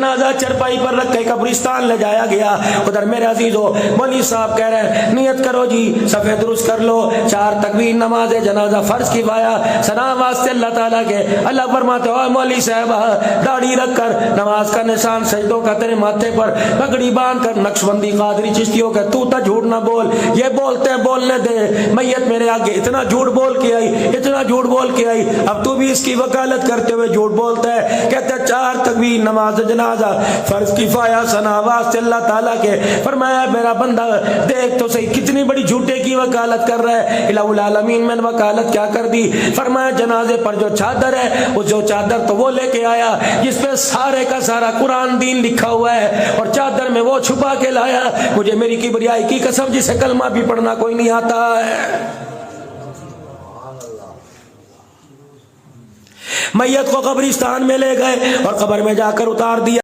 جنازہ چرپائی پر رکھ کے قبرستان لے جایا گیا. ادھر میرے عزیزو مولوی صاحب کہہ رہے ہیں نیت کرو جی صفحے درست کر لو, 4 تکبیر نماز جنازہ فرض کفایہ ثنا واسطے اللہ تعالیٰ کے. اللہ فرماتے ہو مولوی صاحب داڑھی رکھ کر نماز کا نشان سجدوں کا تیرے ماتھے پر پگڑی باندھ کر نقشبندی قادری چشتیوں کے تو جھوٹ نہ بول, یہ بولتے ہیں بولنے دے. میت میرے آگے اتنا جھوٹ بول کے آئی, اتنا جھوٹ بول کے آئی, اب تو بھی اس کی وکالت کرتے ہوئے جھوٹ بولتا ہے. کہتے ہیں 4 تکبیر نماز جنازہ فرض کفایہ ثنا واسطے اللہ تعالیٰ کے. فرمایا میرا بندہ دیکھ تو صحیح کتنی بڑی جھوٹے کی وکالت کر رہا ہے. الہ العالمین میں نے وکالت کیا کر دی. فرمایا جنازے پر جو چادر ہے وہ جو چادر تو وہ لے کے آیا جس پہ سارے کا سارا قرآن دین لکھا ہوا ہے, اور چادر میں وہ چھپا کے لایا. مجھے میری کبریائی کی قسم جسے کلمہ بھی پڑھنا کوئی نہیں آتا ہے. میت کو قبرستان میں لے گئے اور قبر میں جا کر اتار دیا.